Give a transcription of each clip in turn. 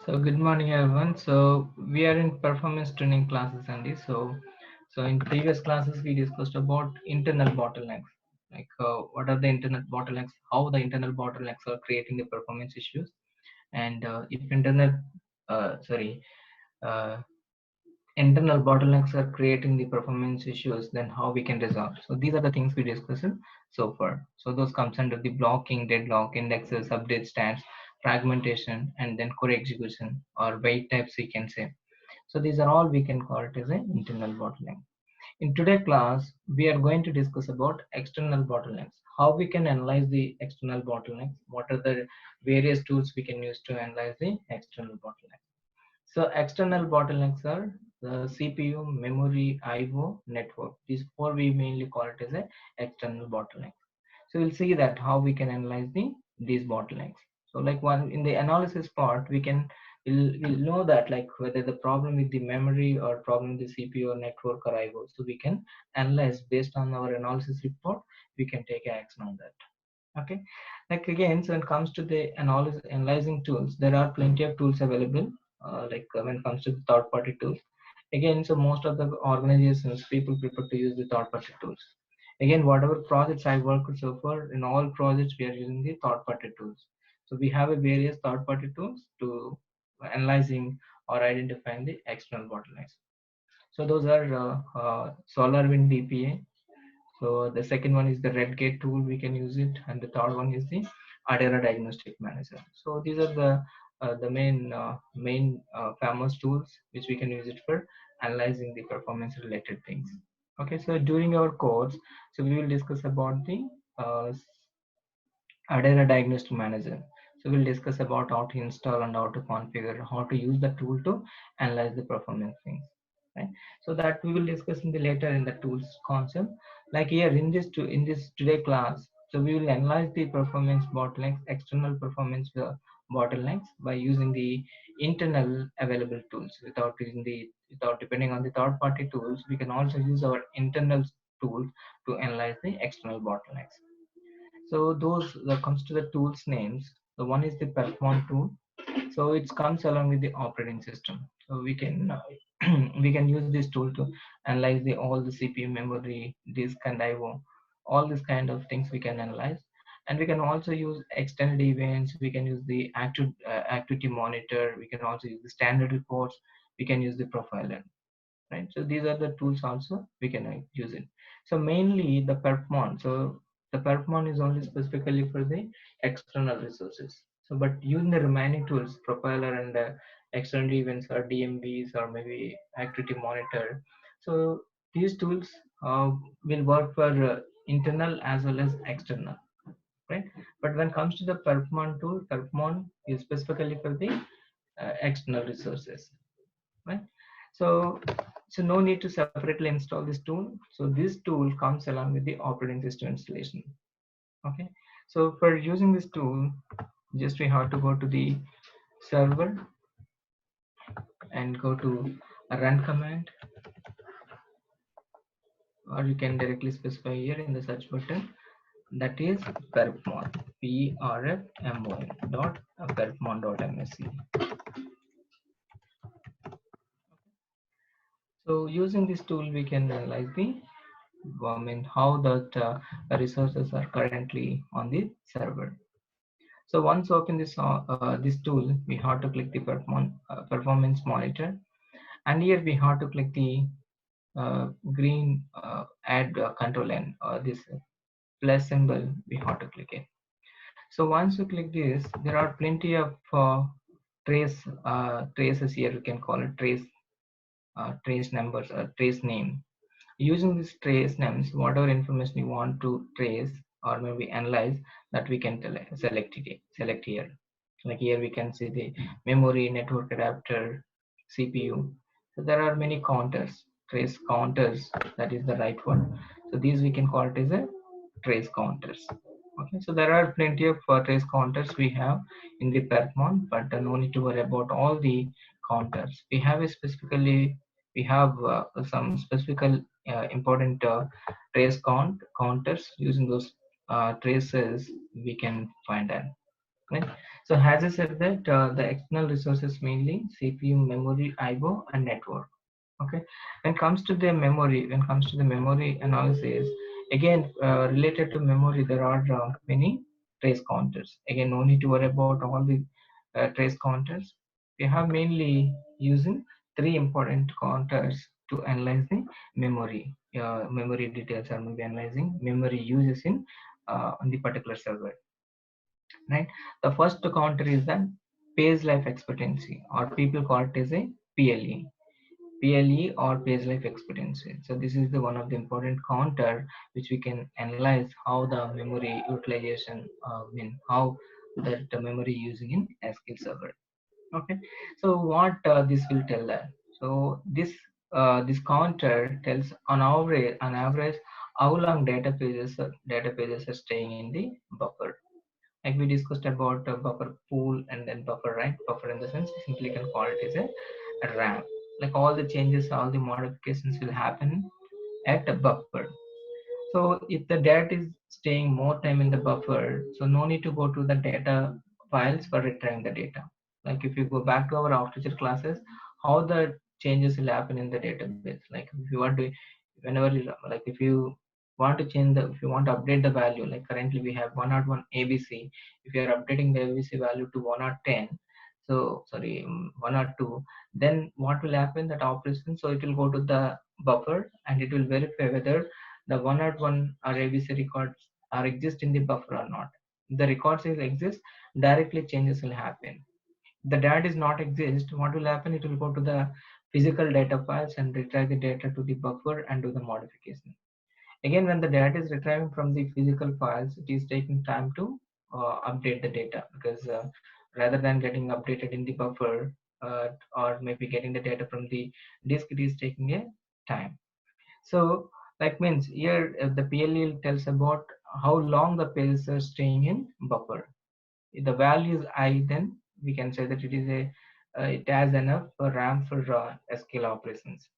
So good morning everyone. So we are in performance tuning classes, Andy. So in previous classes we discussed about internal bottlenecks, like what are the internal bottlenecks, how the internal bottlenecks are creating the performance issues, and if uh, internal bottlenecks are creating the performance issues, then how we can resolve. So these are the things we discussed so far. So those comes under the blocking, deadlock, indexes, update stats, fragmentation, and then core execution or wait types we can say. So these are all we can call it as an internal bottleneck. In today's class, we are going to discuss about external bottlenecks, how we can analyze the external bottlenecks, what are the various tools we can use to analyze the external bottlenecks. So external bottlenecks are the CPU, memory, IO, network. These four we mainly call it as a external bottleneck. So we'll see that how we can analyze these bottlenecks. So like one in the analysis part, we'll know that like whether the problem with the memory or problem with the CPU or network or IO. So we can analyze based on our analysis report. We can take action on that. Okay, like again, so when it comes to the analyzing tools, there are plenty of tools available. When it comes to the third party tools, again, so most of the organizations people prefer to use the third party tools. Again, whatever projects I worked so far, in all projects we are using the third party tools. So we have a various third party tools to analyzing or identifying the external bottlenecks. So those are SolarWind DBA. So the second one is the Redgate tool, we can use it, and the third one is the Adera Diagnostic Manager. So these are the main famous tools which we can use it for analyzing the performance related things. Okay, so during our course, so we will discuss about the uh, Adera Diagnostic Manager. So we'll discuss about how to install and how to configure, how to use the tool to analyze the performance things. Right. So that we will discuss in the later in the tools concept. Like here in this today class, so we will analyze the performance bottlenecks, external performance bottlenecks by using the internal available tools without depending on the third party tools. We can also use our internal tools to analyze the external bottlenecks. So those that comes to the tools names. The one is the Perform tool. So it comes along with the operating system. So we can we can use this tool to analyze the all the CPU, memory, disk, and IO. All these kind of things we can analyze, and we can also use extended events. We can use the activity monitor. We can also use the standard reports. We can use the profiler, right? So these are the tools also we can use it. So mainly the perpmon. So the perpmon is only specifically for the external resources. So but using the remaining tools, profiler and external events or DMVs or maybe activity monitor. So these tools will work for internal as well as external, right? But when it comes to the perpmon tool, perpmon is specifically for the external resources, right? So so no need to separately install this tool. So this tool comes along with the operating system installation. Okay, so for using this tool, just we have to go to the server and go to a run command, or you can directly specify here in the search button, that is perpmon, prfmon dot perpmon.msc. So using this tool we can analyze the how that resources are currently on the server. So once open this tool, we have to click the performance monitor, and here we have to click the green add control n, this plus symbol. We have to click it. So once you click this, there are plenty of traces here. You can call it trace numbers or trace name. Using these trace names, whatever information you want to trace or maybe analyze, that we can select here. Like here we can see the memory, network adapter, CPU. So there are many counters, trace counters, that is the right one. So these we can call it as a trace counters. Okay, so there are plenty of trace counters we have in the Permon, but no need to worry about all the counters. We have some specific important trace counters. Using those traces, we can find them. Right. So as I said that the external resources mainly CPU, memory, IO, and network. Okay. When it comes to the memory analysis, again related to memory, there are many trace counters. Again, no need to worry about all the trace counters. We have mainly using three important counters to analyze the memory details, or maybe analyzing memory uses in on the particular server. Right. The first counter is the page life expectancy, or people call it as a PLE or page life expectancy. So this is the one of the important counter which we can analyze how the memory utilization, how that the memory using in SQL Server. Okay, so what this will tell that? So this counter tells on average how long data pages are staying in the buffer. Like we discussed about buffer pool and then buffer, right? Buffer in the sense simply can call it as a RAM. Like all the changes, all the modifications will happen at a buffer. So if the data is staying more time in the buffer, so no need to go to the data files for retrieving the data. Like if you go back to our architecture classes, how the changes will happen in the database. Like if you want to, whenever you, like if you want to update the value, like currently we have 101 ABC. If you are updating the ABC value to 110, so sorry, 102, then what will happen that operation? So it will go to the buffer and it will verify whether the 101 or ABC records are exist in the buffer or not. If the records is exist, directly changes will happen. If the data is not exist, what will happen? It will go to the physical data files and retrieve the data to the buffer and do the modification. Again, when the data is retrieving from the physical files, it is taking time to update the data, because rather than getting updated in the buffer, or maybe getting the data from the disk, it is taking a time. So like means here the PLE tells about how long the pages are staying in buffer. If the value is high, then we can say that it has enough RAM for SQL operations.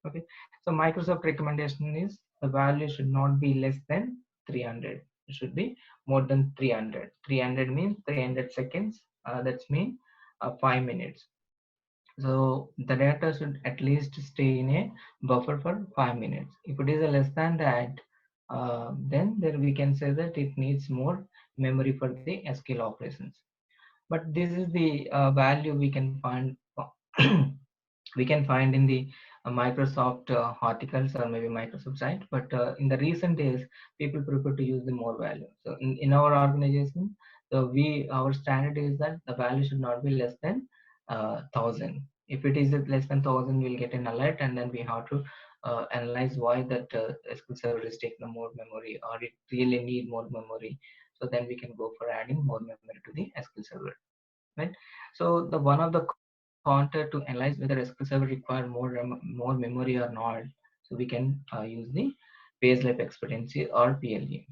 Okay, so Microsoft recommendation is the value should not be less than 300. It should be more than 300. 300 means 300 seconds. That's mean 5 minutes. So the data should at least stay in a buffer for 5 minutes. If it is a less than that, then there we can say that it needs more memory for the SQL operations. But this is the value we can find we can find in the Microsoft articles or maybe Microsoft site. But in the recent days, people prefer to use the more value. So in our organization, so our standard is that the value should not be less than 1,000. If it is less than 1,000, we'll get an alert, and then we have to analyze why that SQL Server is taking more memory, or it really need more memory. So then we can go for adding more memory to the SQL Server, right? So the one of the counter to analyze whether SQL Server require more memory or not, so we can use the page life expectancy or PLE.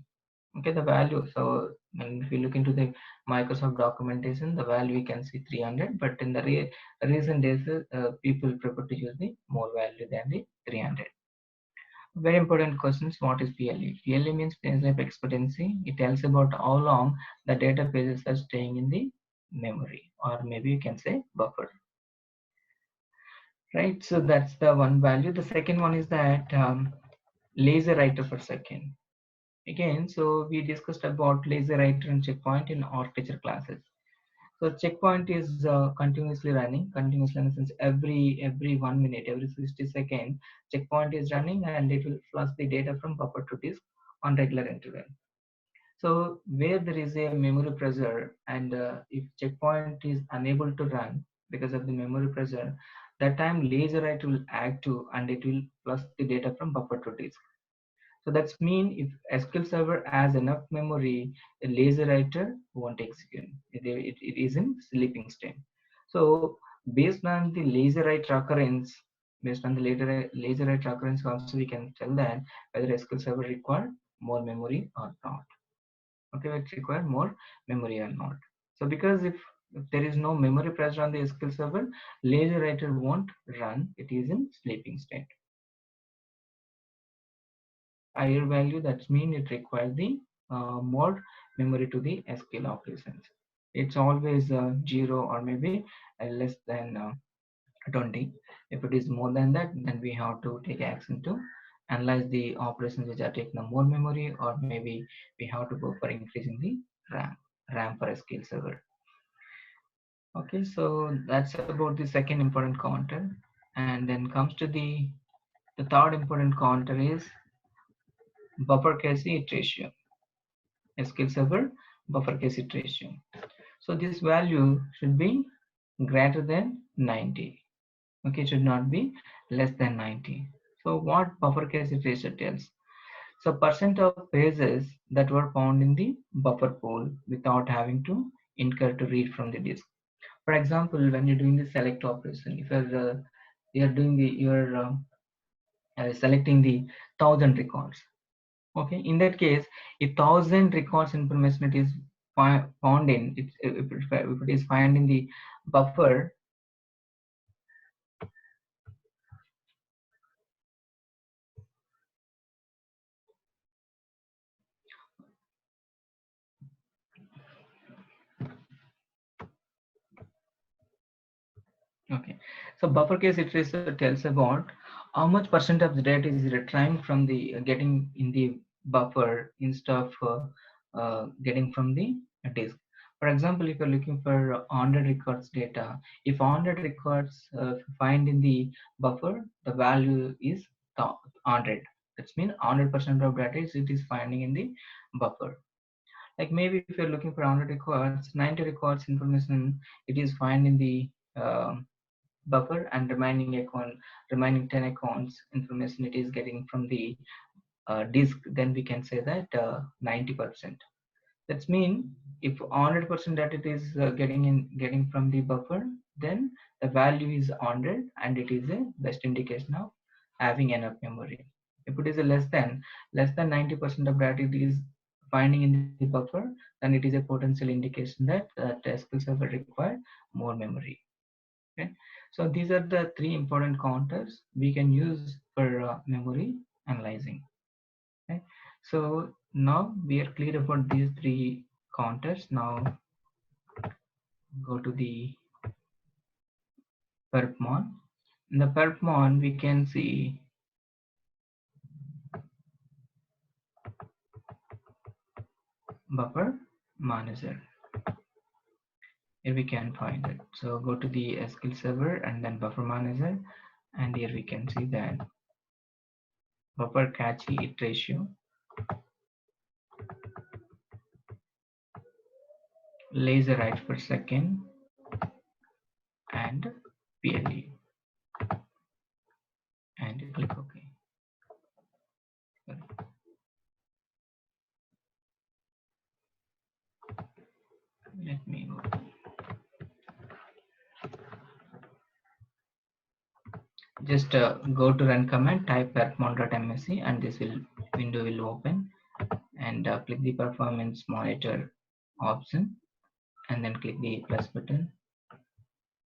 Okay, the value. So when if you look into the Microsoft documentation, the value we can see 300, but in the recent days, people prefer to use the more value than the 300. Very important questions. What is PLE? PLE means page life expectancy. It tells about how long the data pages are staying in the memory, or maybe you can say buffer. Right. So that's the one value. The second one is that lazy writer per second. Again, so we discussed about lazy writer and checkpoint in architecture classes. So checkpoint is continuously running. Continuously in the sense every 1 minute, every 60 seconds, checkpoint is running and it will flush the data from buffer to disk on regular interval. So where there is a memory pressure, and if checkpoint is unable to run because of the memory pressure, that time lazy write will active and it will flush the data from buffer to disk. So that's mean if SQL Server has enough memory, a lazy writer won't execute. It is in sleeping state. So based on the lazy write occurrence, based on the lazy write occurrence, also we can tell that whether SQL Server require more memory or not. okay, which require more memory or not. So because if there is no memory present on the SQL server, lazy writer won't run, it is in sleeping state. Higher value, that means it requires the more memory to the SQL operations. It's always 0 or maybe less than 20. If it is more than that, then we have to take action to analyze the operations which are taking more memory, or maybe we have to go for increasing the RAM for SQL server. Okay, so that's about the second important counter. And then comes to the third important counter is buffer cache hit ratio. SQL server buffer cache hit ratio. So this value should be greater than 90. Okay, it should not be less than 90. So what buffer cache hit ratio tells? So percent of pages that were found in the buffer pool without having to incur to read from the disk. For example, when you're doing the select operation, if you're doing the you're selecting the 1,000 records. Okay, in that case, if 1,000 records information it is found in it, if it is found in the buffer. Okay, so buffer case iterator tells about how much percent of the data is retrieved from the getting in the buffer instead of getting from the disk. For example, if you're looking for 100 records data, if 100 records find in the buffer, the value is 100. That means 100% of data it is finding in the buffer. Like maybe if you're looking for 100 records, 90 records information it is find in the buffer, and remaining 10 accounts information it is getting from the disk, then we can say that 90%. That's mean if 100% that it is getting from the buffer, then the value is 100 and it is a best indication of having enough memory. If it is a less than 90% of that it is finding in the buffer, then it is a potential indication that SQL server require more memory. Okay, so these are the three important counters we can use for memory analyzing. Okay, so now we are clear about these three counters. Now go to the perpmon. In the perpmon we can see buffer manager. Here we can find it. So go to the SQL server and then buffer manager, and here we can see that buffer cache hit ratio, laser write per second, and PLE, and click OK. Let me go. Just go to run command, type perpmon.msc, and this window will open, and click the performance monitor option, and then click the plus button,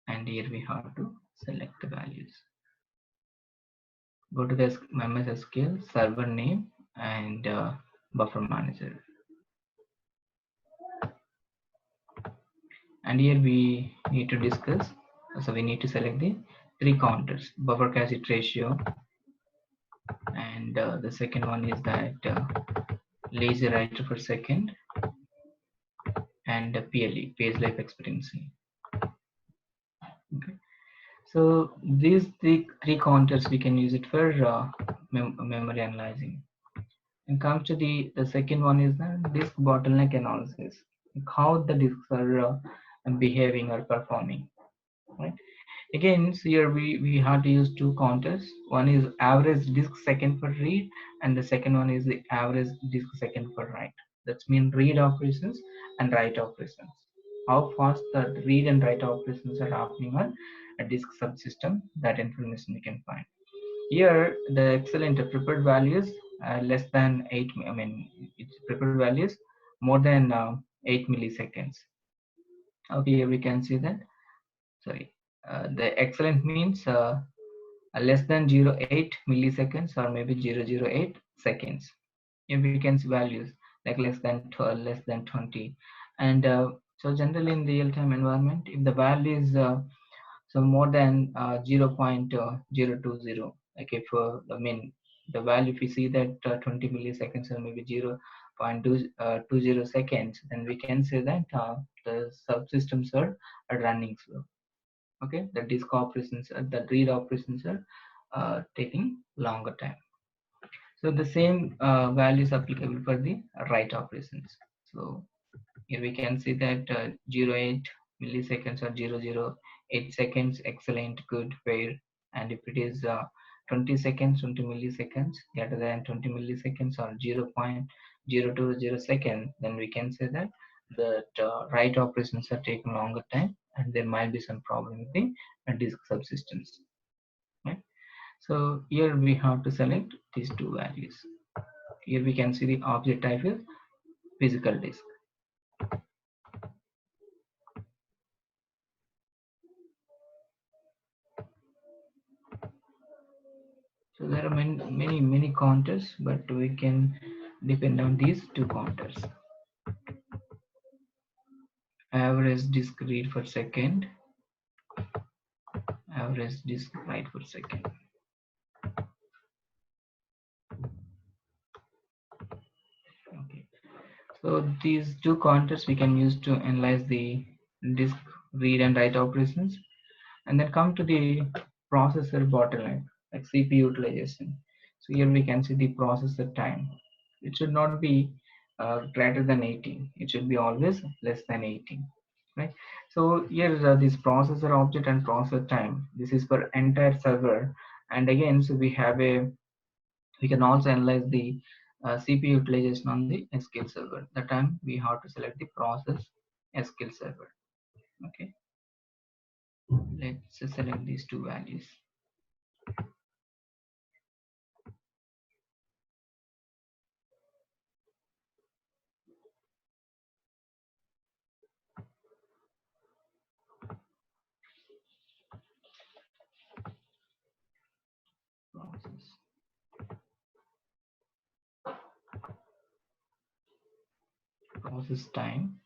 and here we have to select the values. Go to the MSSQL server name and buffer manager, and here we need to discuss. So we need to select the three counters: buffer cache hit ratio, and the second one is that lazy write per second, and PLE, page life expectancy. Okay, so these three counters we can use it for memory analyzing. And comes to the second one is the disk bottleneck analysis, like how the disks are behaving or performing. Right. Again, so here we have to use two counters. One is average disk second per read, and the second one is the average disk second per write. That's mean read operations and write operations. How fast the read and write operations are happening on a disk subsystem, that information we can find. Here the excellent prepared values less than 8. I mean, it's prepared values more than 8 milliseconds. Okay, here we can see that. Sorry, the excellent means less than 0.8 milliseconds or maybe 0.08 seconds. Here we can see values like less than 12, less than 20, and so generally in real-time environment, if the value is so more than 0.020, like if I mean the value, if we see that 20 milliseconds or maybe 0.20 seconds, then we can say that the subsystems are running slow. Okay, the disk operations, the read operations are taking longer time. So the same value is applicable for the write operations. So here we can see that 0.8 milliseconds or 0.08 seconds, excellent, good, fair. And if it is 20 seconds, 20 milliseconds, greater than 20 milliseconds or 0.020 second, then we can say that the write operations are taking longer time and there might be some problem with the disk subsystems. Right? So here we have to select these two values. Here we can see the object type is physical disk. So there are many counters, but we can depend on these two counters. Average disk read per second, average disk write per second. Okay. So these two counters we can use to analyze the disk read and write operations, and then come to the processor bottleneck, like CPU utilization. So here we can see the processor time. It should not be greater than 18. It should be always less than 18. Right. So here this processor object and processor time. This is for entire server. And again, so we can also analyze the CPU utilization on the SQL server. That time we have to select the process SQL server. Okay. Let's select these two values. Process time.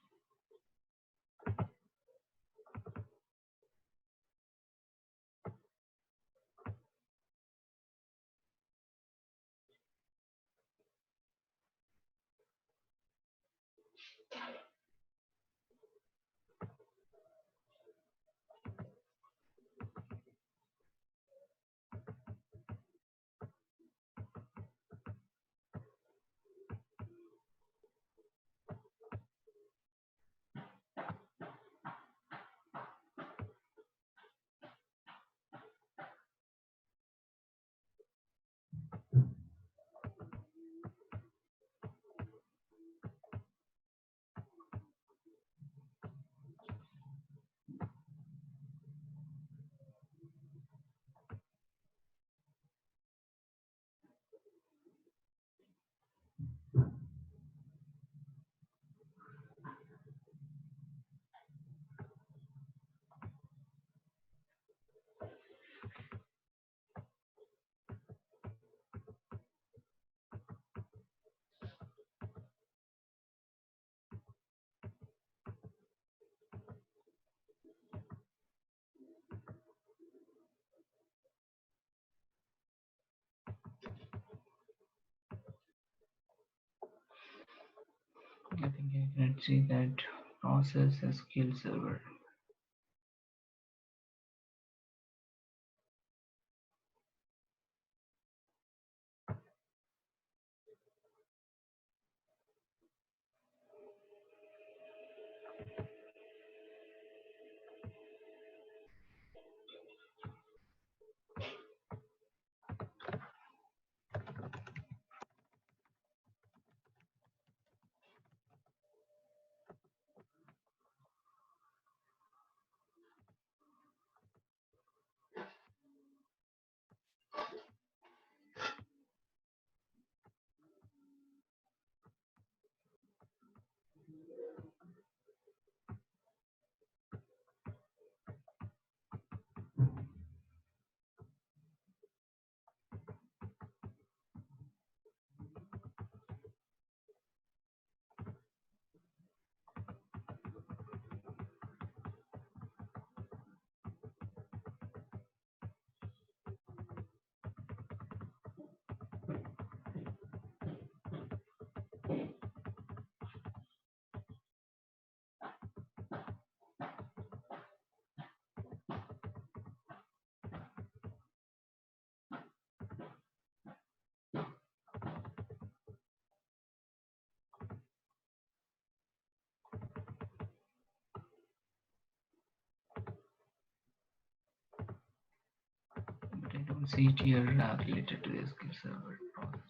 I think I can see that process SQL server. see it here related to the SQL Server process.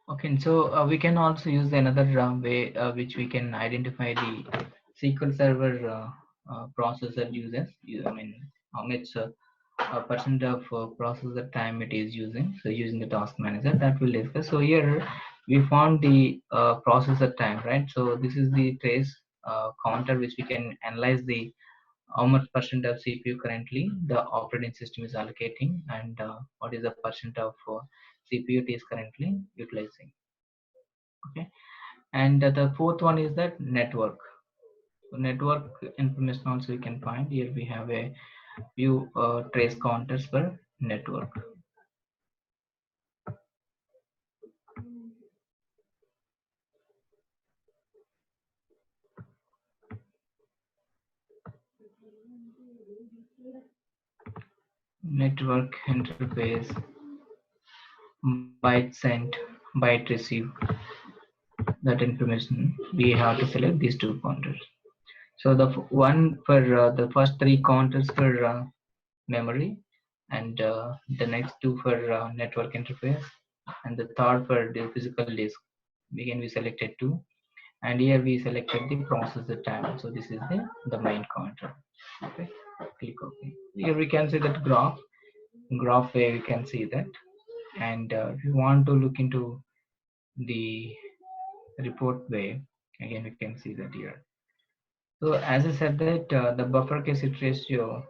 Okay, so we can also use another way which we can identify the SQL Server processor uses. I mean, how much percent of processor time it is using. So using the task manager that we'll discuss. So here we found the processor time, right? So this is the trace counter which we can analyze the how much percent of CPU currently the operating system is allocating, and what is the percent of CPU it is currently utilizing. Okay, and the fourth one is that network. So network information also we can find here. We have a few trace counters for network. Network interface, byte sent, byte receive. That information we have to select these two counters. So the one for the first three counters for memory, and the next two for network interface, and the third for the physical disk. Again we selected two, and here we selected the processor time. So this is the main counter. Okay, click OK. Here we can see that graph way we can see that, and if you want to look into the report way, again we can see that here. So as I said that the buffer cassette ratio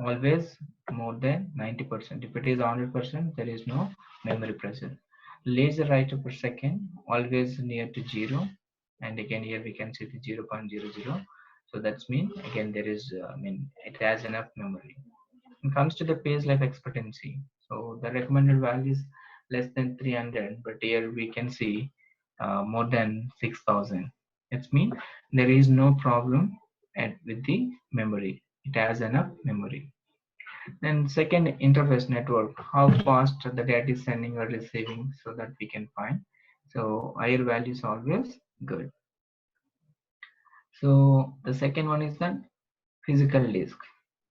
always more than 90%. If it is 100%, there is no memory present. Laser write per second always near to 0, and again here we can see the 0.00. So that's mean again there is I mean it has enough memory. When it comes to the page life expectancy, so the recommended value is less than 300, but here we can see more than 6,000. It means there is no problem with the memory. It has enough memory. Then second, interface network, how fast the data is sending or receiving, so that we can find. So higher value is always good. So the second one is the physical disk.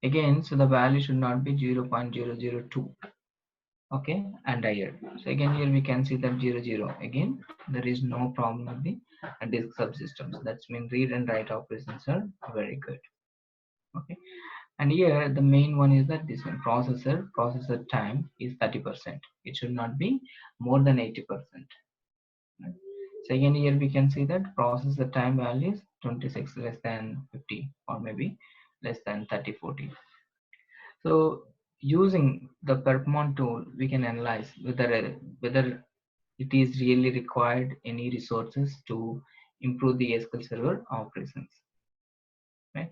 Again, so the value should not be 0.002. Okay, and higher. So again here we can see that 00. Again, there is no problem with the disk subsystems. That's mean read and write operations are very good. Okay, and here the main one is that this one processor time is 30%. It should not be more than 80%. Right? So again here we can see that processor time value is 26 less than 50, or maybe less than 30-40. So using the performance tool, we can analyze whether it is really required any resources to improve the SQL Server operations. Right.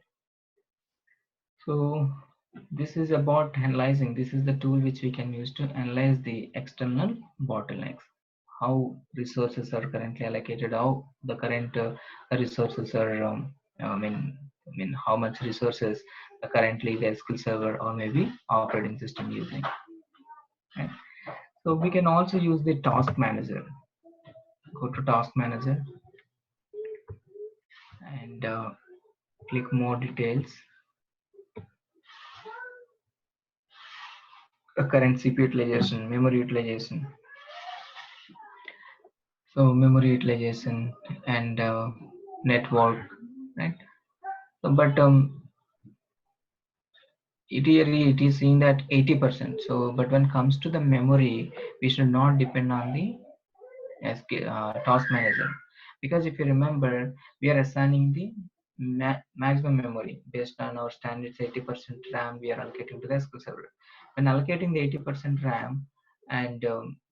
So this is about analyzing. This is the tool which we can use to analyze the external bottlenecks. How resources are currently allocated. How the current resources are. I mean, how much resources currently the SQL Server or maybe operating system using. Right? So we can also use the task manager. Go to task manager and click more details. Current CPU utilization, memory utilization. So memory utilization and network, right? So, but it is saying that 80%. So, but when it comes to the memory, we should not depend on the task manager, because if you remember, we are assigning the maximum memory based on our standards. 80% RAM we are allocating to the SQL Server. When allocating the 80% RAM, and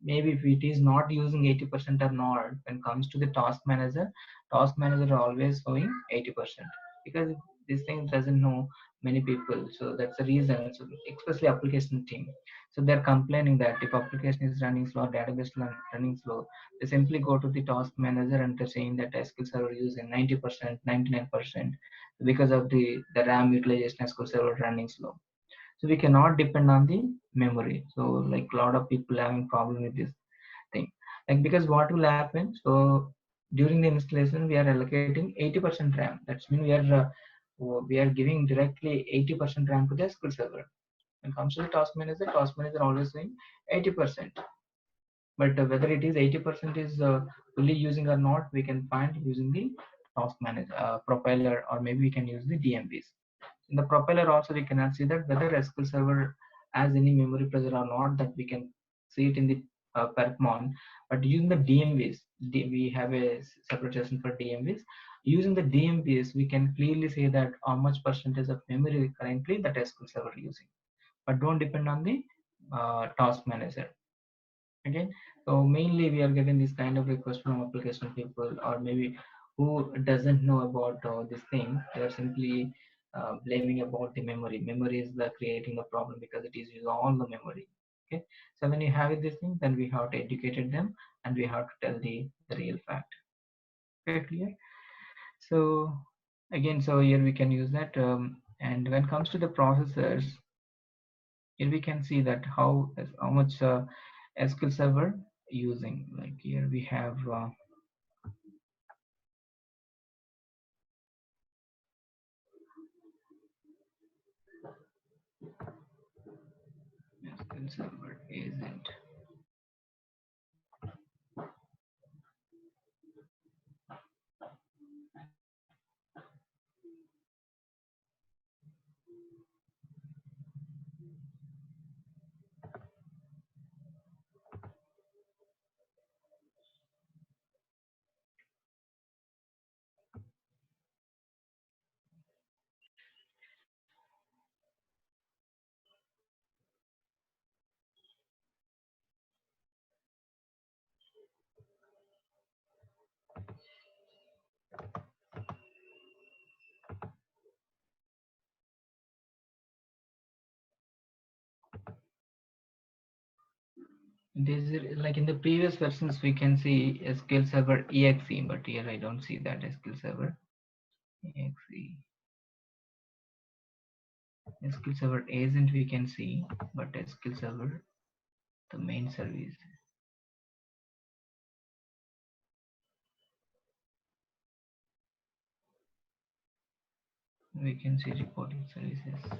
maybe if it is not using 80% or not, when it comes to the task manager are always showing 80%, because this thing doesn't know many people. So that's the reason. So especially application team, so they're complaining that if application is running slow, database running slow, they simply go to the task manager and they're saying that SQL Server using 90%, 99% because of the RAM utilization, SQL Server running slow. So we cannot depend on the memory. So like a lot of people having problem with this thing, like because what will happen, so during the installation we are allocating 80% RAM. That's mean we are giving directly 80% RAM to the SQL server. When it comes to the task manager always saying 80%, but whether it is 80% is fully using or not, we can find using the task manager profiler, or maybe we can use the DMVs. In the profiler also we cannot see that whether SQL server has any memory pressure or not, that we can see it in the performance. But using the DMVs, we have a separate session for DMVs. Using the DMVs, we can clearly say that how much percentage of memory currently that SQL server using. But don't depend on the task manager. Okay, so mainly we are getting this kind of request from application people, or maybe who doesn't know about this thing. They are simply blaming about the memory. Memory is the creating the problem because it is use all the memory. Okay, so when you have this thing, then we have to educate them and we have to tell the real fact. Okay, clear? So again, so here we can use that. And when it comes to the processors, here we can see that how much SQL Server using. Like here we have SQL Server agent. This is like in the previous versions we can see SQL Server exe, but here I don't see that SQL Server exe. SQL Server agent we can see, but SQL Server, the main service, we can see reporting services.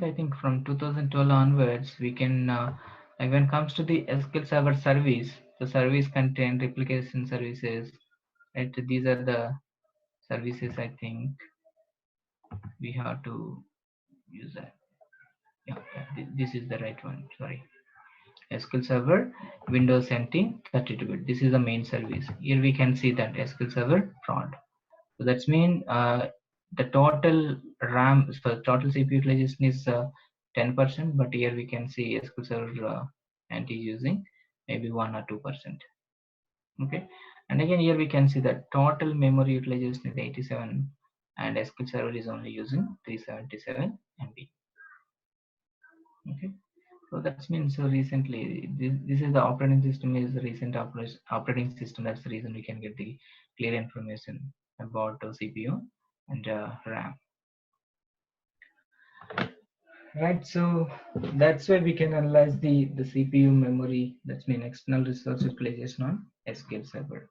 I think from 2012 onwards we can like when it comes to the SQL Server service, the service contain replication services. Right, these are the services. I think we have to use that. Yeah, this is the right one. Sorry, SQL Server Windows NT 32-bit. This is the main service. Here we can see that SQL Server prod. So that's mean the total RAM, so total CPU utilization is 10%, but here we can see SQL Server NT using maybe 1 or 2%. Okay, and again here we can see that total memory utilization is 87, and SQL Server is only using 377 MB. Okay, so that means so recently this is the operating system is the recent operating system. That's the reason we can get the clear information about CPU and RAM. Right, so that's why we can analyze the CPU memory. That's mean external resource utilization on SQL Server.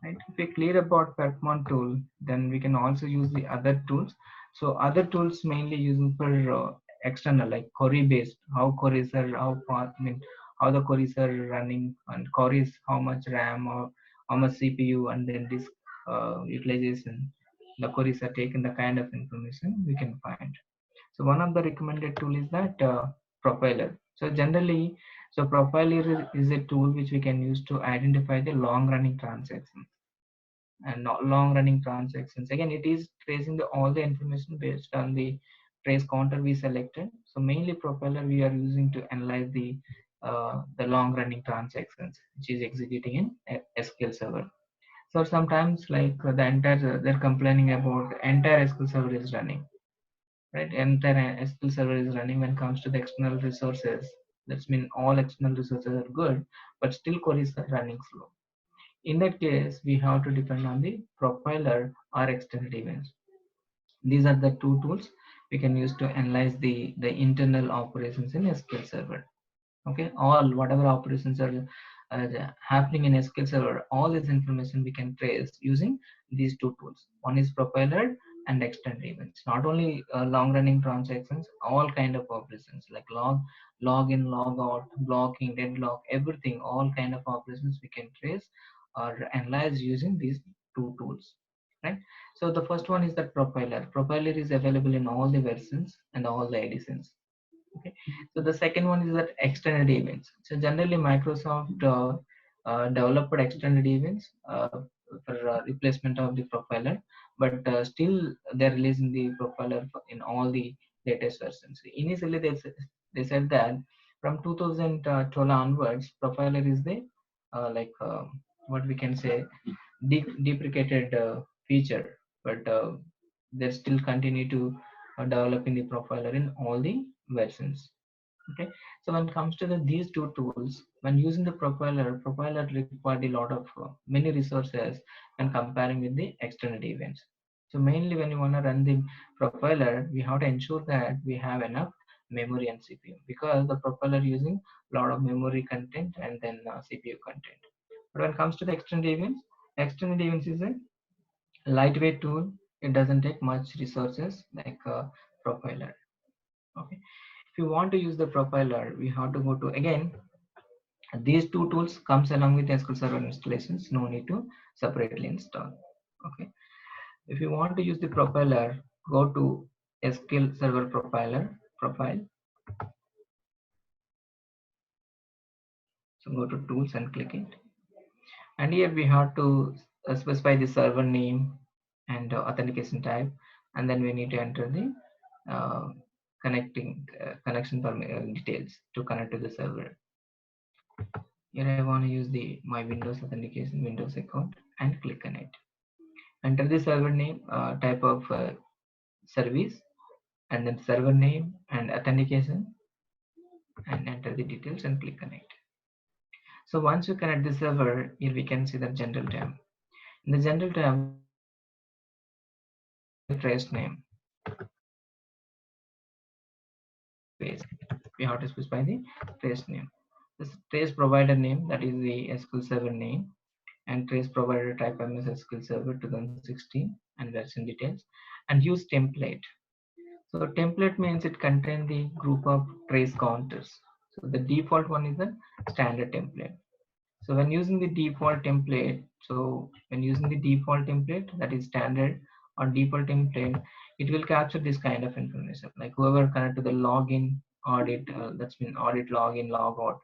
Right, if we clear about performance tool, then we can also use the other tools. So other tools mainly using for external, like query based, how queries are, how fast, I mean how the queries are running, and queries how much RAM or how much CPU, and then this utilization, the queries are taken, the kind of information we can find. So one of the recommended tool is that profiler. So generally, so profiler is a tool which we can use to identify the long running transactions and not long running transactions. Again, it is tracing all the information based on the trace counter we selected. So mainly profiler we are using to analyze the long running transactions which is executing in SQL Server. So sometimes like the entire they're complaining about entire SQL Server is running, right? Entire SQL Server is running when it comes to the external resources. That's mean all external resources are good, but still queries are running slow. In that case, we have to depend on the profiler or extended events. These are the two tools we can use to analyze the internal operations in SQL Server. Okay, all whatever operations are happening in SQL Server, all this information we can trace using these two tools. One is profiler and extended events. Not only long running transactions, all kind of operations like log in, log out, blocking, deadlock, everything, all kind of operations we can trace or analyze using these two tools, right? So the first one is that profiler is available in all the versions and all the editions. Okay, so the second one is that extended events. So generally, Microsoft developed extended events for replacement of the profiler, but still they're releasing the profiler in all the latest versions. Initially, they said that from 2012 onwards, profiler is the like what we can say deprecated feature, but they still continue to developing the profiler in all the versions. Okay, so when it comes to these two tools, when using the profiler required a lot of many resources when comparing with the external events. So mainly when you want to run the profiler, we have to ensure that we have enough memory and CPU, because the profiler using a lot of memory content and then CPU content. But when it comes to the extended events is a lightweight tool. It doesn't take much resources like a profiler. Okay, if you want to use the profiler, we have to go to again. These two tools comes along with SQL Server installations. No need to separately install. Okay, if you want to use the profiler, go to SQL Server profiler profile. So go to tools and click it. And here we have to specify the server name and authentication type, and then we need to enter the uh, connection details to connect to the server. Here I want to use the my Windows authentication Windows account and click on it. Enter the server name, type of service, and then server name and authentication, and enter the details and click connect. So once you connect the server, here we can see the general tab. In the general tab, we have to specify the trace name. Trace. We have to specify the trace name. This trace provider name, that is the SQL Server name, and trace provider type MSSQL Server 2016 and version details, and use template. So template means it contains the group of trace counters. So the default one is the standard template. So when using the default template, that is standard or default template, it will capture this kind of information, like whoever connect to the login audit, that's mean audit login logout,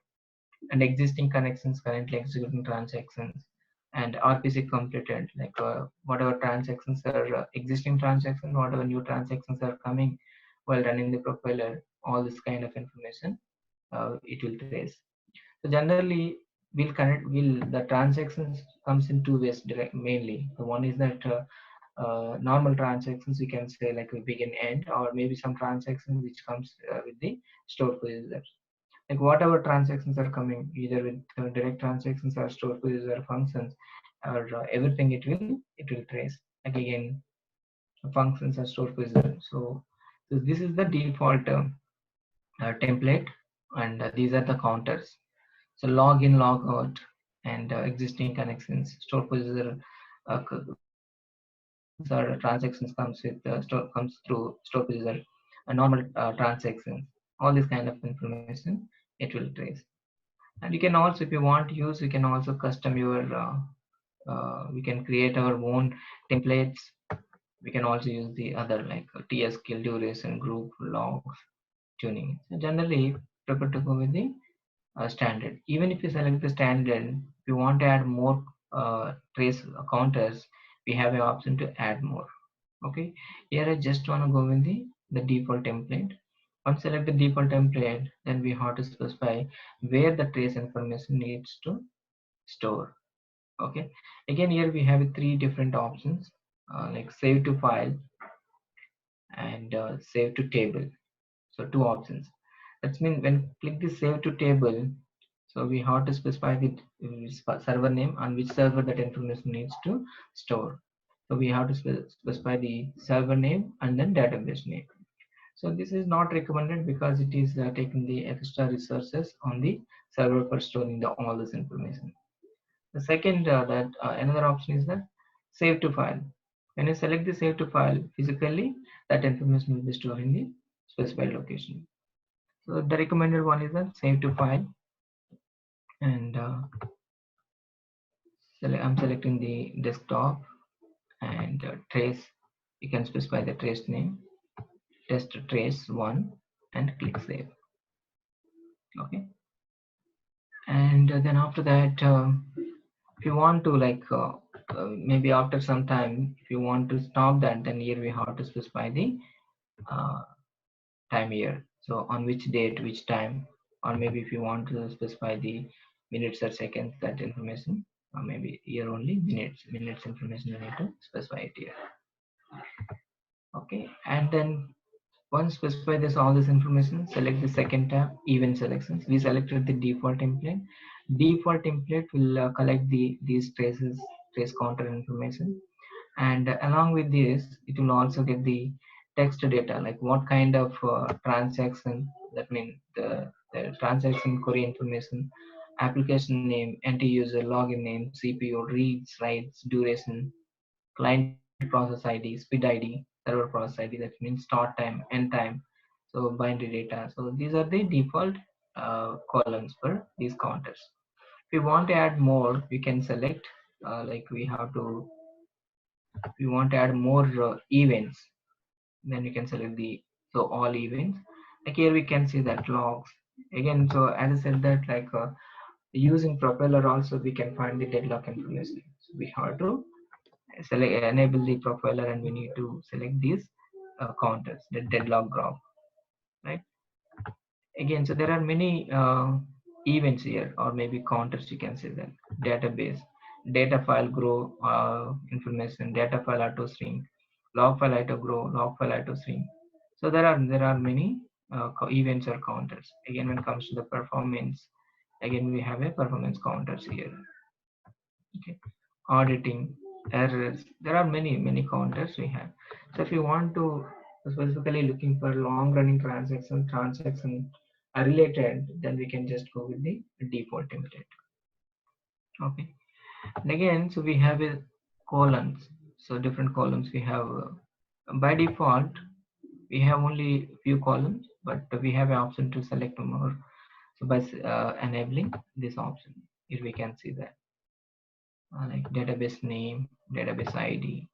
and existing connections currently executing transactions, and RPC completed, like whatever transactions are existing transactions, whatever new transactions are coming while running the profiler, all this kind of information it will trace. So generally, will the transactions comes in two ways direct mainly. The one is that normal transactions, we can say like a begin end, or maybe some transactions which comes with the stored procedures. Like whatever transactions are coming, either with direct transactions or stored procedures or functions, or everything, it will trace. Like again, functions are stored procedures. So this is the default template, and these are the counters. So log in, log out, and existing connections, stored procedure, functions or transactions comes with comes through stored procedure, normal transactions. All this kind of information it will trace. And you can also, if you want to use, you can also custom your. We can create our own templates. We can also use the other like T-SQL duration, group, logs, tuning. So generally, prefer to go with the standard. Even if you select the standard, if you want to add more trace counters, we have an option to add more. Okay, here I just want to go with the default template. Once select the default template, then we have to specify where the trace information needs to store. Okay, again here we have three different options, like save to file and save to table. So two options. That means when click the save to table, so we have to specify the server name on which server that information needs to store. So we have to specify the server name and then database name. So this is not recommended because it is taking the extra resources on the server for storing all this information. The second another option is that save to file. When you select the save to file, physically that information will be stored in the specified location. So the recommended one is that save to file, and I'm selecting the desktop and trace. You can specify the trace name, test trace one, and click save. Okay, and then after that, if you want to maybe after some time, if you want to stop that, then here we have to specify the uh, time here. So on which date, which time, or maybe if you want to specify the minutes or seconds, that information, or maybe here only minutes information you need to specify it here. Okay, and then once specify this all this information, select the second tab, event selections. We selected the default template. Default template will collect these trace counter information, and along with this, it will also get the text data, like what kind of transaction. That means the transaction query information, application name, end user, login name, CPU, reads, writes, duration, client process ID, speed ID, server process ID, that means start time, end time, so binary data. So these are the default columns for these counters. If you want to add more, we can select like we have to. If you want to add more events, then you can select the so all events. Like here we can see that logs again. So as I said that using propeller also we can find the deadlock information. So we have to select enable the profiler, and we need to select these counters, the deadlock graph, right? Again, so there are many events here, or maybe counters, you can say that. Database, data file grow information, data file auto stream, log file auto grow, log file auto stream. So there are many events or counters. Again, when it comes to the performance, again we have a performance counters here. Okay, auditing, errors, there are many counters we have. So if you want to specifically looking for long running transaction are related, then we can just go with the default template. Okay, and again, so we have a columns. So different columns we have by default we have only few columns, but we have an option to select more. So by enabling this option, here we can see that like database name, database ID.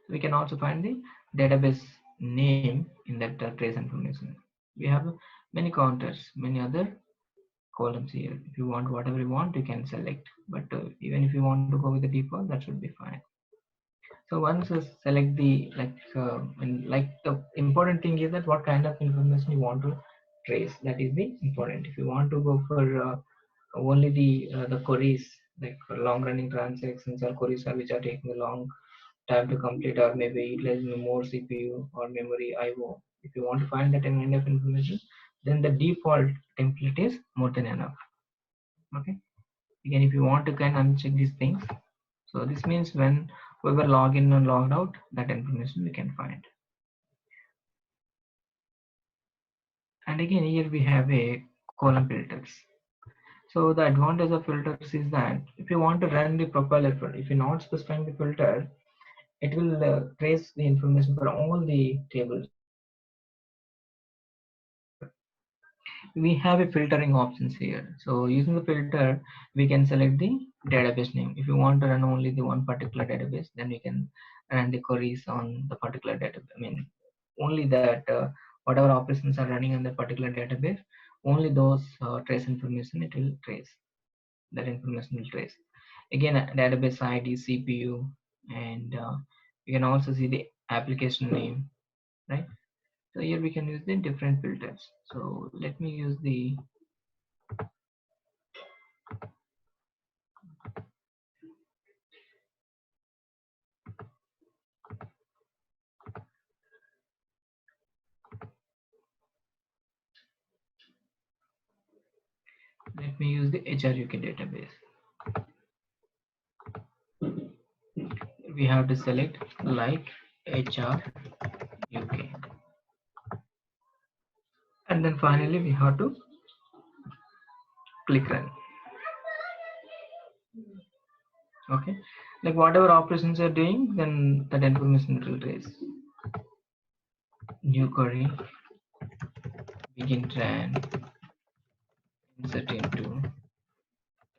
We can also find the database name in that trace information. We have many counters, many other columns here. If you want whatever you want, you can select. But even if you want to go with the default, that should be fine. So once you select the like the important thing is that what kind of information you want to trace. That is the important. If you want to go for only the queries, like for long running transactions or queries which are taking a long time to complete, or maybe utilizing more CPU or memory IO. If you want to find that kind of information, then the default template is more than enough. Okay. Again, if you want to kind of uncheck these things, so this means when whoever log in and logged out, that information we can find. And again, here we have a column filters. So the advantage of filters is that if you want to run the propeller, if you're not specifying the filter, it will trace the information for all the tables. We have a filtering options here. So using the filter, we can select the database name. If you want to run only the one particular database, then we can run the queries on the particular database. I mean, only that whatever operations are running on the particular database, only those trace information it will trace. That information will trace. Again, database ID, CPU, and you can also see the application name, right? So here we can use the different filters. So let me use the Let me use the HR UK database. We have to select like HR UK, and then finally we have to click run. Okay, like whatever operations you're doing, then that information will trace. New query, begin tran, insert into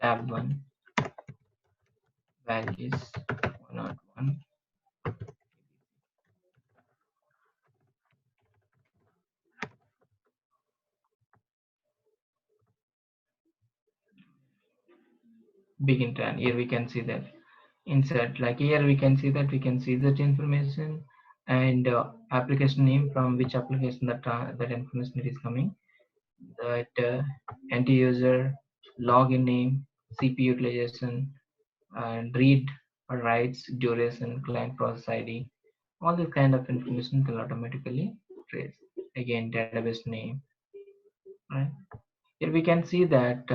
tab 1, values 101, begin tran. Here we can see that insert, like here we can see that information, and application name, from which application that information is coming, that end user, login name, CP utilization, and read or writes, duration, client process ID. All this kind of information will automatically trace. Again, database name, right? Here we can see that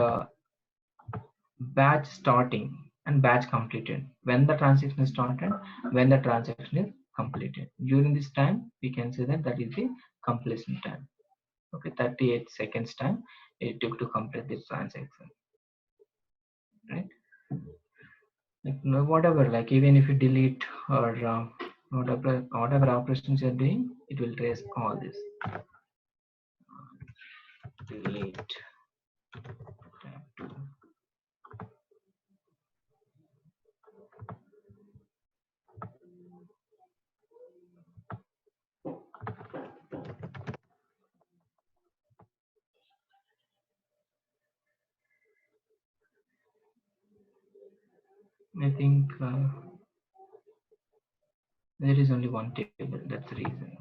batch starting and batch completed. When the transaction is started, when the transaction is completed. During this time, we can say that is the completion time. Okay, 38 seconds time it took to complete this transaction, right? Like whatever, like even if you delete or whatever operations you're doing, it will trace all this. Delete tab 2. I think there is only one table, that's the reason,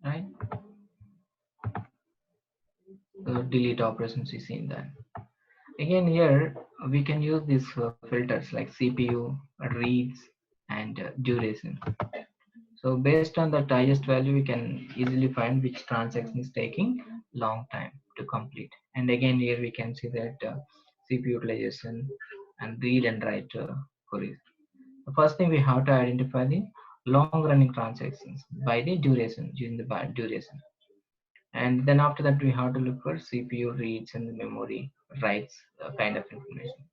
right? Delete operations is in that. Again, here we can use these filters like CPU, reads, and duration. So based on that highest value, we can easily find which transaction is taking long time to complete. And again, here we can see that CPU utilization and read and write queries. The first thing we have to identify the long running transactions by the duration, using the duration. And then after that, we have to look for CPU reads and the memory writes kind of information.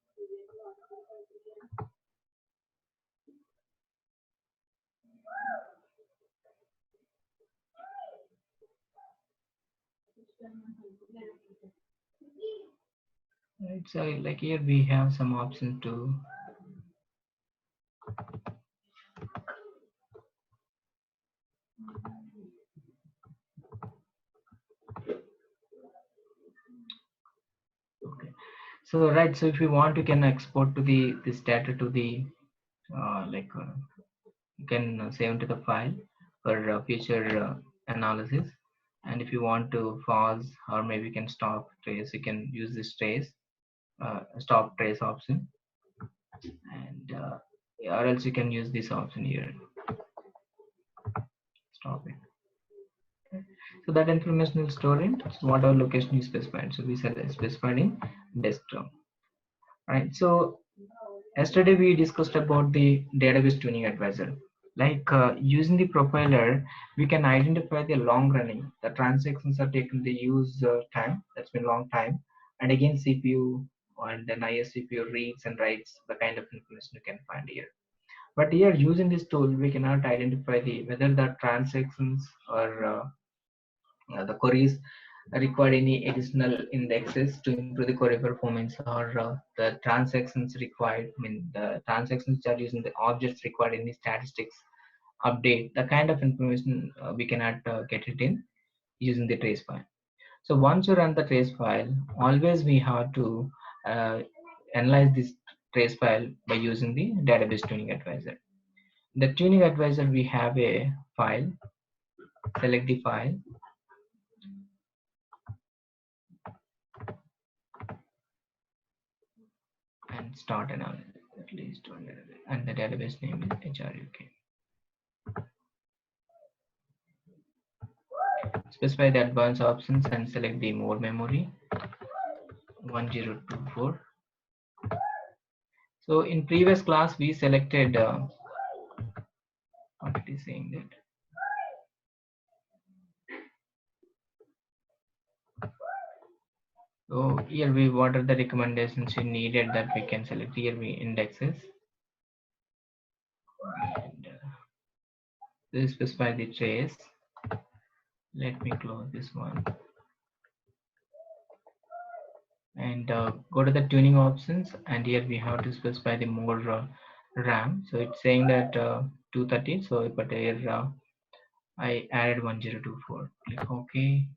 Right, so like here we have some options to okay. So right, so if you want, you can export to the this data to the you can save to the file for future analysis. And if you want to pause or maybe you can stop trace, you can use this trace stop trace option, and or else you can use this option here, stop it. So that information will store in whatever location you specified. So we specified in desktop. Right. So yesterday we discussed about the database tuning advisor. Like using the profiler, we can identify the long running. The transactions are taken the use time. That's been long time. And again CPU and then ISCPU reads and writes the kind of information you can find here. But here using this tool, we cannot identify the whether the transactions or the queries required any additional indexes to improve the query performance, or the transactions required, I mean the transactions that are using the objects required any statistics update, the kind of information we cannot get it in using the trace file. So once you run the trace file, always we have to uh, analyze this trace file by using the database tuning advisor. The tuning advisor, we have a file, select the file, and start analysis at least one database, and the database name is HRUK. specify the advanced options and select the more memory 1024. So in previous class we selected what it is saying that. So here we what are the recommendations we needed that we can select. Here we indexes and this specify the trace. Let me close this one and go to the tuning options, and here we have to specify the more RAM. So it's saying that 230. So but here I added 1024. Click OK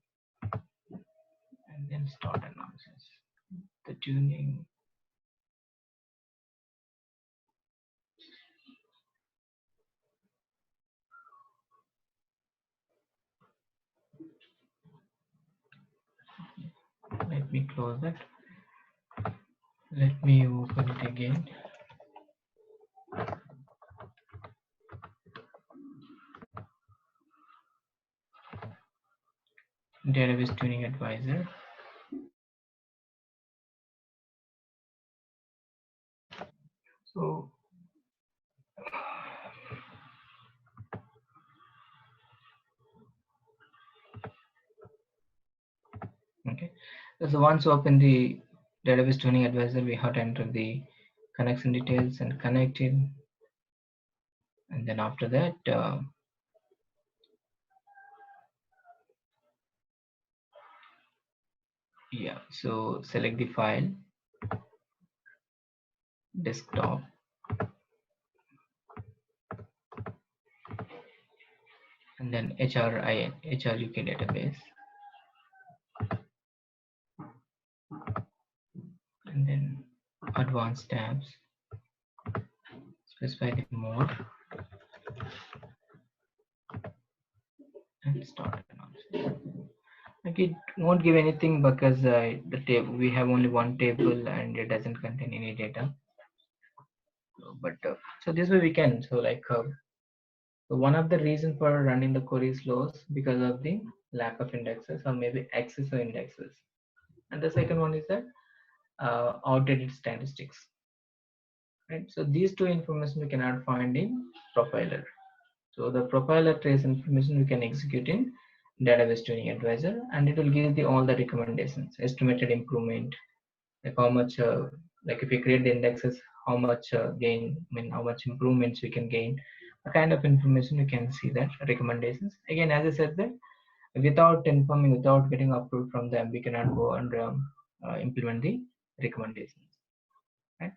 and then start analysis. The tuning. Let me close that. Let me open it again. Database Tuning Advisor. So okay, so once you open the Database Tuning Advisor, we have to enter the connection details and connect it, and then after that yeah, so select the file, desktop, and then HRUK database, and then advanced tabs, specify the more, and start analysis. Like it won't give anything because the table we have only one table and it doesn't contain any data. But so this way we can so one of the reasons for running the query slow is because of the lack of indexes or maybe excess of indexes, and the second one is that outdated statistics, right? So these two information we cannot find in profiler. So the profiler trace information we can execute in database tuning advisor, and it will give the all the recommendations, estimated improvement, like how much like if we create the indexes, how much gain, I mean how much improvements we can gain, a kind of information we can see that recommendations. Again, as I said that without informing, without getting approved from them, we cannot go and implement the recommendations, right?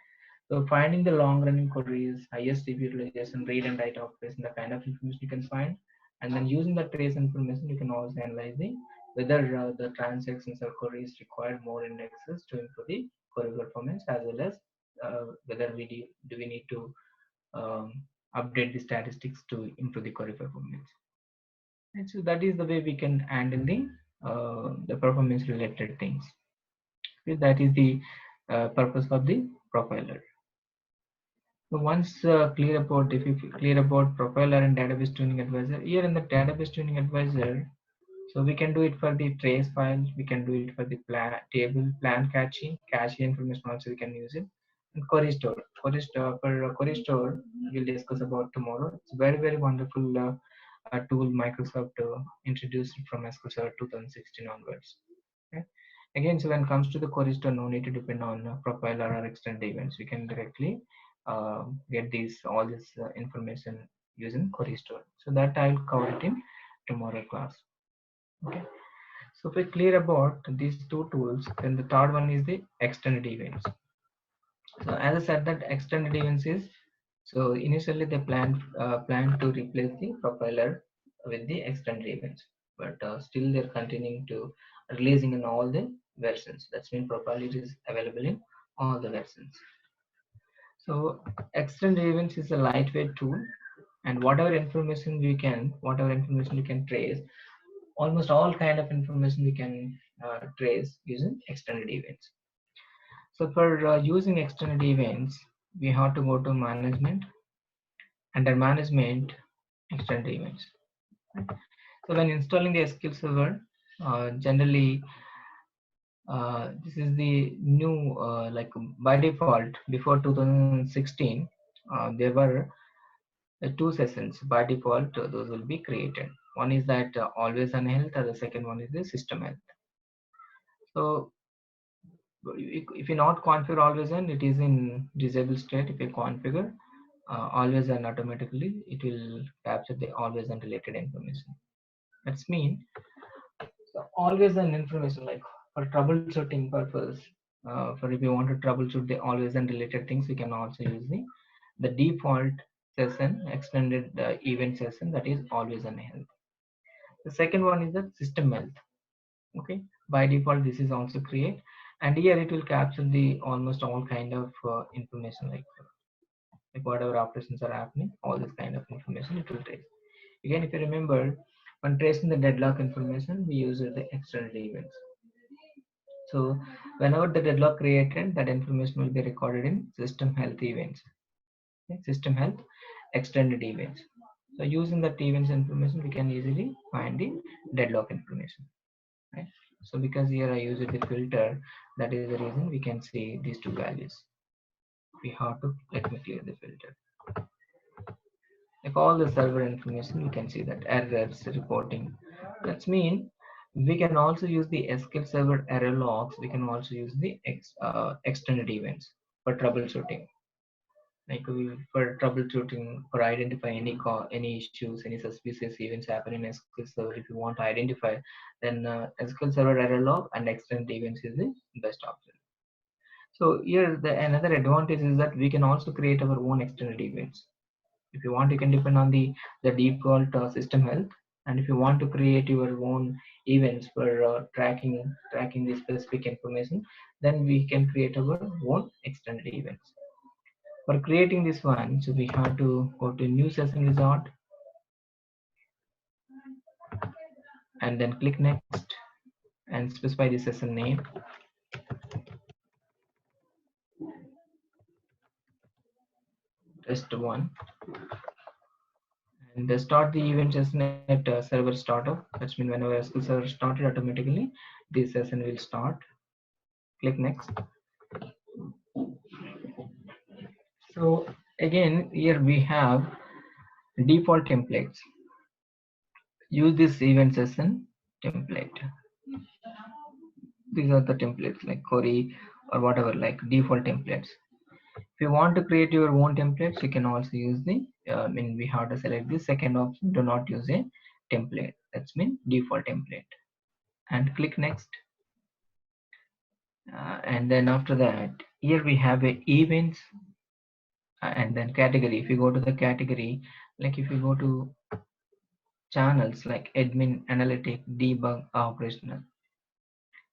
So finding the long running queries, highest DB utilization, read and write operation, the kind of information you can find, and then using the trace information, you can also analyze the whether the transactions or queries require more indexes to improve the query performance, as well as whether do we need to um, update the statistics to improve the query performance. And so that is the way we can handle the performance related things. Okay, that is the purpose of the profiler. So once clear about if you clear about profiler and database tuning advisor, here in the database tuning advisor, so we can do it for the trace files, we can do it for the table plan cache information also we can use it, and query store. Query store we'll discuss about tomorrow. It's very wonderful tool Microsoft introduced from SQL Server 2016 onwards. Okay. Again, so when it comes to the query store, no need to depend on profiler or extended events. We can directly get all this information using query store. So that I'll cover it in tomorrow class. Okay. So if we clear about these two tools, then the third one is the extended events. So as I said that extended events is, so initially they plan to replace the profiler with the extended events, but still they're continuing to releasing in all the versions. That's mean profiler is available in all the versions. So extended events is a lightweight tool, and whatever information you can trace, almost all kind of information we can trace using extended events. So for using extended events, we have to go to management, under management, extended events. So when installing the SQL Server, generally this is the new like by default before 2016 there were two sessions by default. Those will be created. One is that always on health, and the second one is the system health. So if you not configure always on, it is in disabled state. If you configure always on, automatically it will capture the always on related information. That's mean always on information, like for troubleshooting purpose, for if you want to troubleshoot the always on related things, you can also use the default session, extended event session, that is always on health. The second one is the system health. Okay, by default this is also create, and here it will capture the almost all kind of information, like whatever operations are happening, all this kind of information it will trace. Again, if you remember, when tracing the deadlock information, we use the external events. So whenever the deadlock created, that information will be recorded in system health events. Okay? System health extended events. So using that events information, we can easily find the deadlock information. Right? So because here I use the filter, that is the reason we can see these two values. We have to, let me clear the filter. Like all the server information, we can see that errors reporting. That's mean we can also use the SQL Server error logs. We can also use the extended events for troubleshooting. Like for troubleshooting, for identify any issues, any suspicious events happen in SQL Server. If you want to identify, then SQL Server error log and extended events is the best option. So here the another advantage is that we can also create our own extended events. If you want, you can depend on the default system health, and if you want to create your own events for tracking the specific information, then we can create our own extended events. For creating this one, so we have to go to new session wizard and then click next and specify the session name. Test one, and start the event session at server startup. That means whenever SQL server started, automatically this session will start. Click next. So again, here we have default templates. Use this event session template. These are the templates like query or whatever, like default templates. If you want to create your own templates, you can also use the we have to select the second option, do not use a template. That's mean default template, and click next. And then after that, here we have a events and then category. If you go to the category, like if you go to channels like admin, analytic, debug, operational.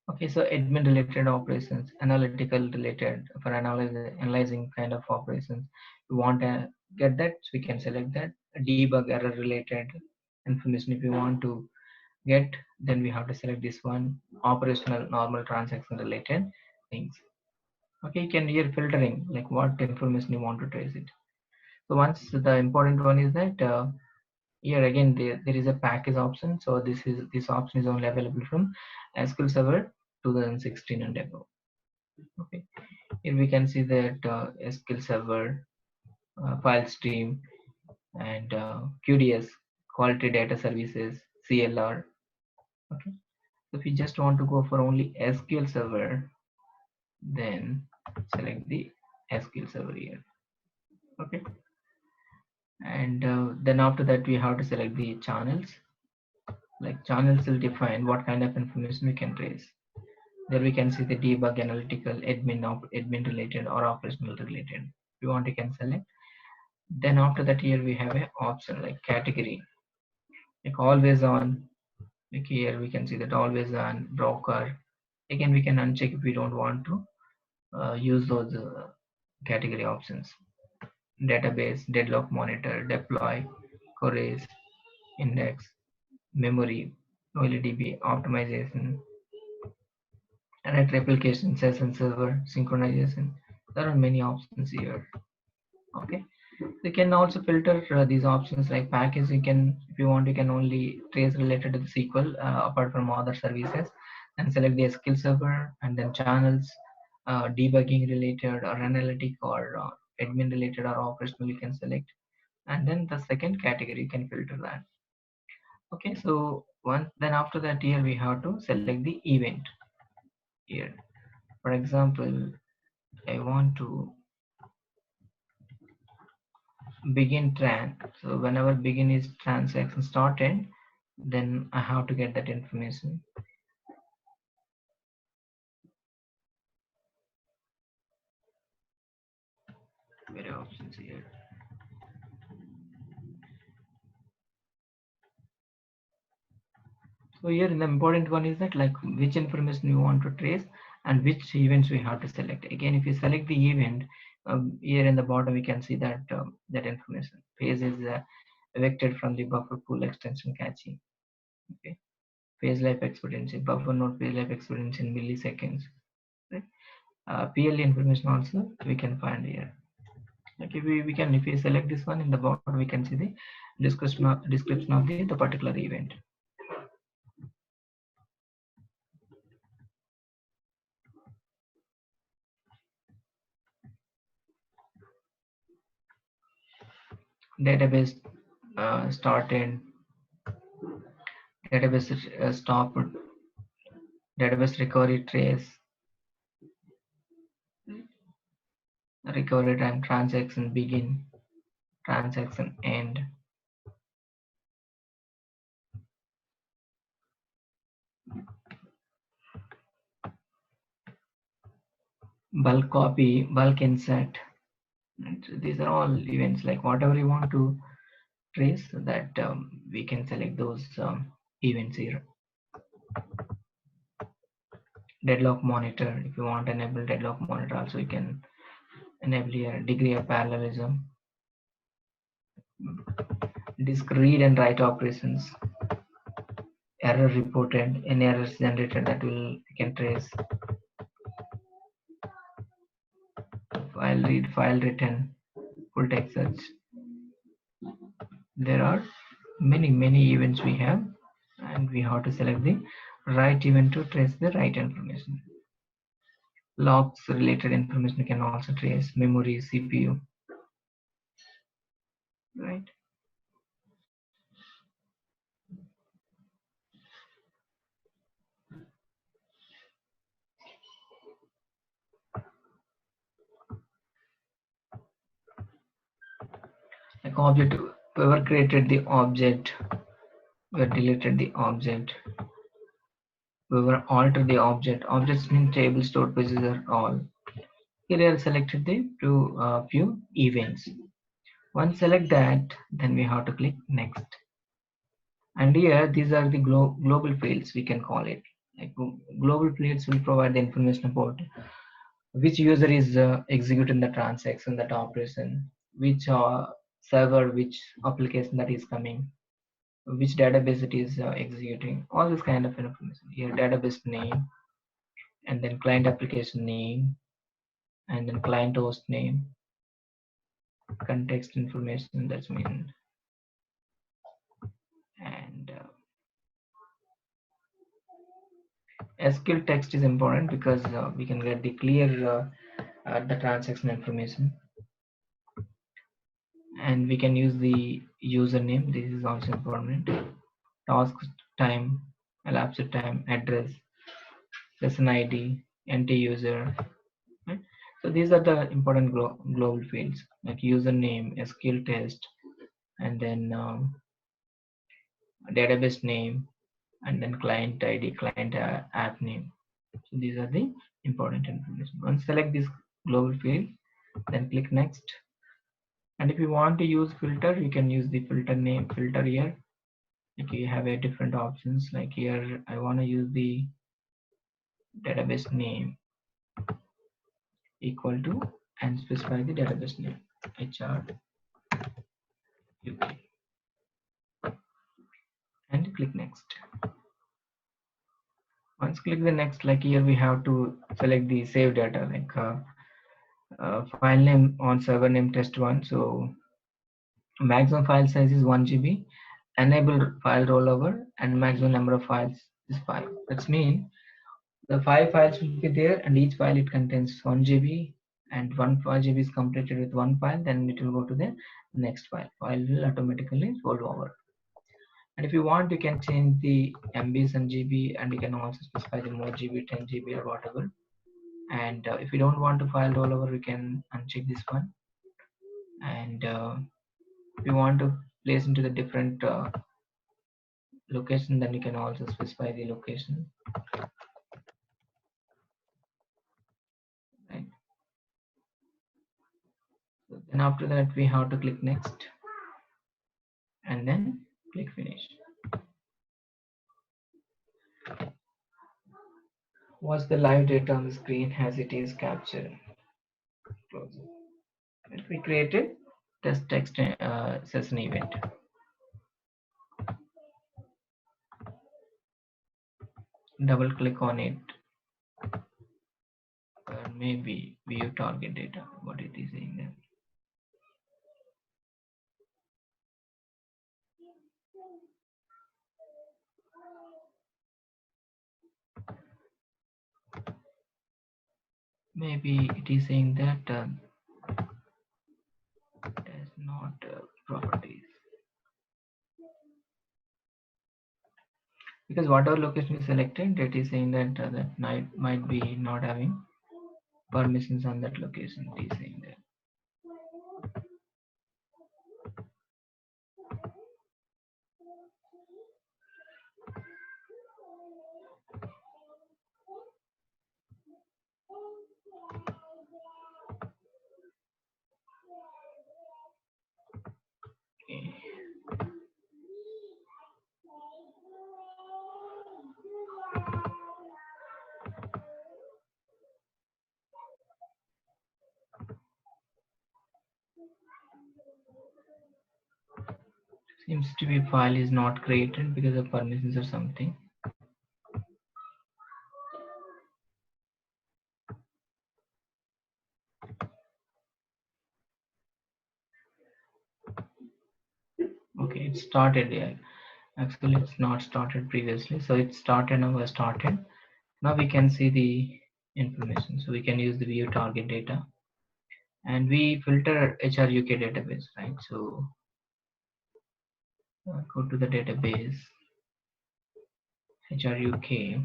Okay, so admin related operations, analytical related for analyzing kind of operations. You want to get that, so we can select that. Debug error related information, if you want to get, then we have to select this one. Operational, normal transaction related things. Okay, you can here filtering like what information you want to trace it. So once the important one is that here again there is a package option. So this option is only available from SQL Server 2016 and above. Okay, here we can see that SQL Server file stream and QDS, quality data services, CLR. Okay, so if you just want to go for only SQL Server, then select the SQL Server here. Okay, and then after that we have to select the channels. Like channels will define what kind of information we can trace. There we can see the debug, analytical, admin related or operational related. If you want, you can select. Then after that, here we have a option like category, like always on. Like here we can see that always on, broker. Again, we can uncheck if we don't want to use those category options. Database, deadlock monitor, deploy, queries, index, memory, MongoDB, optimization, and replication, session server, synchronization. There are many options here. Okay, You can also filter these options like package. You can, if you want, you can only trace related to the SQL apart from other services, and select the SQL Server, and then channels, debugging related or analytic or admin related or operational you can select, and then the second category you can filter that. Okay, so once then after that here we have to select the event here. For example, I want to begin tran. So whenever begin is transaction started, then I have to get that information. Very options here. So here the important one is that like which information you want to trace and which events we have to select. Again, if you select the event, here in the bottom we can see that that information. Phase is evicted from the buffer pool extension cache. Okay. Phase life expectancy, buffer node phase life expectancy in milliseconds. Right? PL information also we can find here. Like we can, if we select this one in the bottom, we can see the description of the particular event. Database started, database stopped, database recovery trace, recovery time, transaction begin, transaction end, bulk copy, bulk insert. And so these are all events, like whatever you want to trace, so that we can select those events here. Deadlock monitor, if you want to enable deadlock monitor also you can enable here. Degree of parallelism, disk read and write operations, error reported, any errors generated that will we can trace, file read, file written, full text search. There are many events we have, and we have to select the right event to trace the right information. Logs related information you can also trace, memory, CPU, right? Like object, whoever created the object, whoever deleted the object, whoever altered the object. Objects mean table, stored pages are all. Here I have selected the few events. Once select that, then we have to click next. And here these are the global fields we can call it. Like global fields will provide the information about which user is executing the transaction, that operation, which server, which application that is coming, which database it is executing, all this kind of information. Here database name, and then client application name, and then client host name, context information, that's mean, and SQL text is important because we can get the clear the transaction information, and we can use the username. This is also important. Task time, elapsed time, address, session ID, NT user. Right? So these are the important global fields like username, SQL test, and then database name, and then client ID, client app name. So these are the important information. Once select this global field, then click next. And if you want to use filter, you can use the filter name, filter here. Like you have a different options. Like here, I want to use the database name equal to, and specify the database name HR UK, and click next. Once click the next, like here we have to select the save data, like file name on server name test1. So Maximum file size is 1 GB. Enable file rollover, and maximum number of files is 5. That means the 5 files will be there, and each file it contains 1 GB, and 1 GB is completed with one file, then it will go to the next file. File will automatically roll over. And if you want, you can change the MBs and GB, and you can also specify the more GB, 10 GB or whatever. And if you don't want to file rollover, you can uncheck this one. And if you want to place into the different location, then you can also specify the location, right? So then after that, we have to click next, and then click finish. Watch the live data on the screen as it is captured. Close it. We created test text session event. Double click on it, or maybe view target data. What it is saying there. Maybe it is saying that does not properties, because whatever location is selected, it is saying that that might be not having permissions on that location. It is saying that. Okay. Seems to be file is not created because of permissions or something. Okay, it started there. Actually, it's not started previously, so it started now. Was started. Now we can see the information. So we can use the view target data, and we filter HR UK database, right? So go to the database HR UK.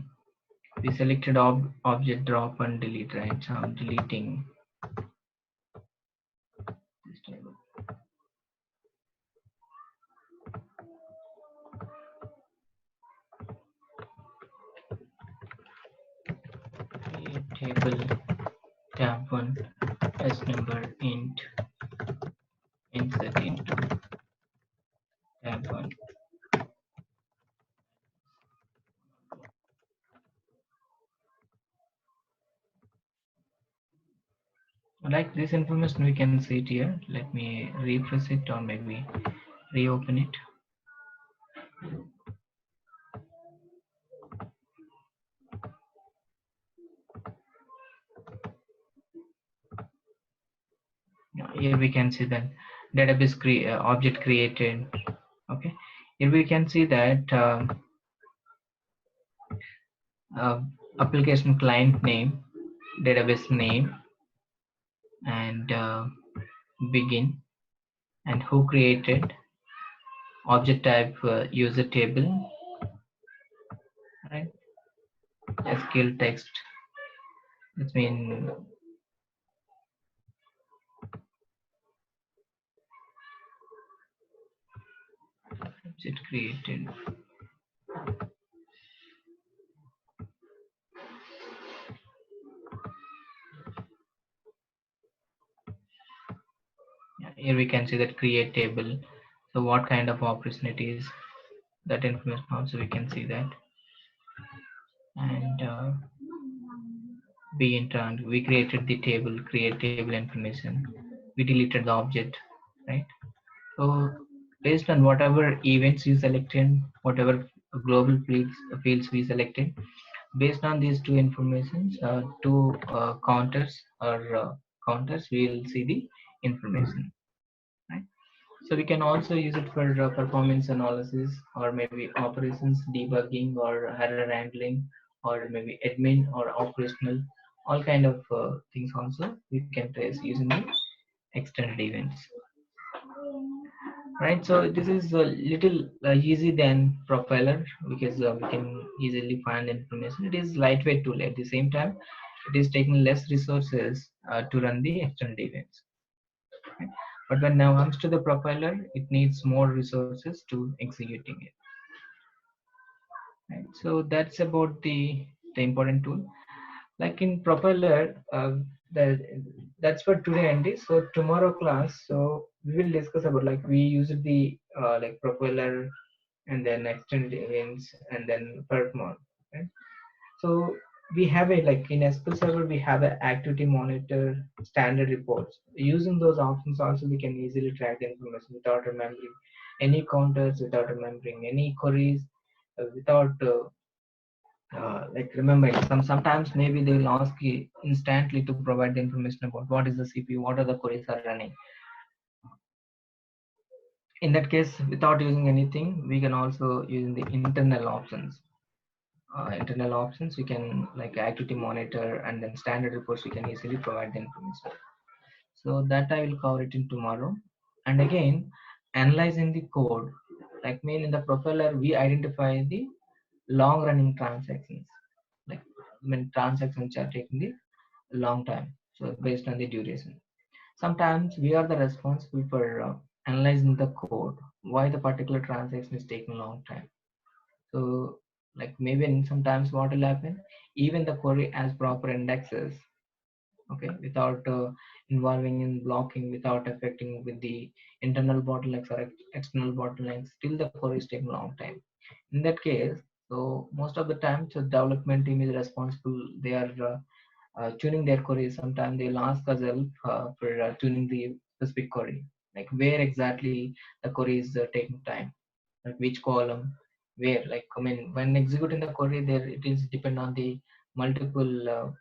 We selected object drop and delete, right? So I'm deleting this table. Create table tab 1 s number int insert into tab 1. Like this information we can see it here. Let me refresh it, or maybe reopen it. Here we can see that database object created. Okay, here we can see that application client name, database name, and begin, and who created, object type user table, right? SQL text. That means object created. Here we can see that create table. So what kind of operation it is, that information also we can see that. And be in turn, we created the table, create table information. We deleted the object, right? So based on whatever events you selected, whatever global fields we selected, based on these two informations, two counters or counters, we will see the information, right? So we can also use it for performance analysis, or maybe operations debugging, or error handling, or maybe admin or operational, all kind of things also we can trace using the extended events. Right, so this is a little easy than profiler, because we can easily find information. It is lightweight tool. At the same time, it is taking less resources to run the extended events. Right? But when now comes to the profiler, it needs more resources to executing it. Right? So that's about the important tool. Like in profiler, that that's for today only. So tomorrow class, so we will discuss about, like, we use the like profiler, and then extended events, and then perform. Right? So we have a, like in SQL Server, we have an activity monitor, standard reports. Using those options also, we can easily track the information without remembering any counters, without remembering any queries, without like remembering. Sometimes maybe they will ask you instantly to provide the information about what is the CPU, what are the queries are running. In that case, without using anything, we can also use the internal options. Internal options, we can, like activity monitor and then standard reports, we can easily provide the information. So that I will cover it in tomorrow. And again, analyzing the code, like mean in the profiler, we identify the long running transactions, like when transactions are taking the long time, so based on the duration. Sometimes we are the responsible for analyzing the code, why the particular transaction is taking a long time. So, like maybe sometimes what will happen, even the query has proper indexes, okay, without involving in blocking, without affecting with the internal bottlenecks or external bottlenecks, still the query is taking a long time. In that case, so most of the time, the development team is responsible. They are tuning their queries. Sometimes they'll ask us help for tuning the specific query, like where exactly the query is taking time, like which column, where, like I mean, when executing the query, there it is depend on the multiple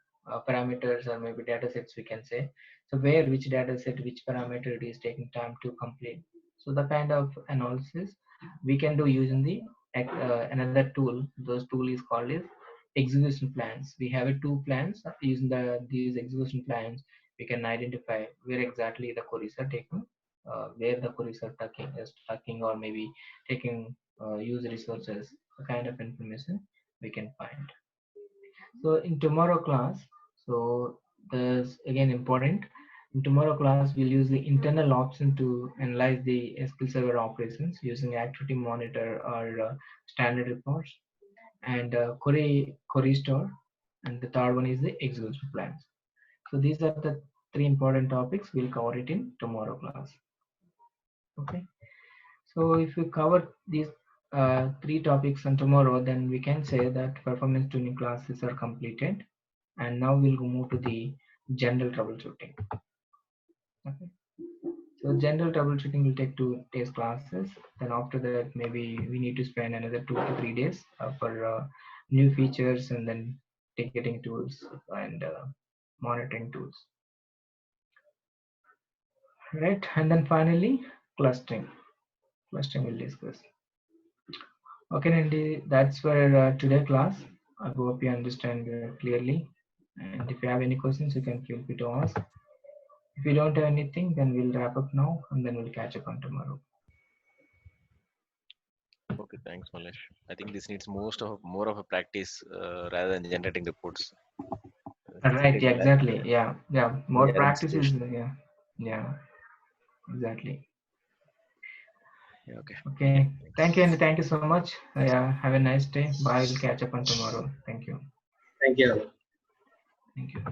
parameters, or maybe data sets, we can say. So where, which data set, which parameter it is taking time to complete. So the kind of analysis we can do using the another tool. Those tool is called is execution plans. We have two plans. Using these execution plans, we can identify where exactly the queries are taking, where the queries are stucking, or maybe taking user resources, the kind of information we can find. So in tomorrow class, so there's again important. In tomorrow class, we'll use the internal option to analyze the SQL Server operations using activity monitor or standard reports, and query store, and the third one is the execution plans. So these are the three important topics. We'll cover it in tomorrow class. Okay. So if we cover these three topics on tomorrow, then we can say that performance tuning classes are completed. And now we'll move to the general troubleshooting. Okay. So general troubleshooting will take 2 days classes. Then after that, maybe we need to spend another 2 to 3 days for new features, and then ticketing tools and monitoring tools. Right. And then finally, clustering. Clustering we'll discuss. Okay, Nandi, that's for today class. I hope you understand clearly. And if you have any questions, you can feel free to ask. If you don't have anything, then we'll wrap up now, and then we'll catch up on tomorrow. Okay, thanks, Malesh. I think this needs more of a practice rather than generating reports. Right. Yeah. Typical, as Exactly. Yeah. Yeah. we More are in practices. situation. Yeah. Yeah. Exactly. Yeah, okay. Okay. Thank you, Thanks. and thank you so much. Yeah. Have a nice day. Bye. We'll catch up on tomorrow. Thank you. Thank you. Thank you.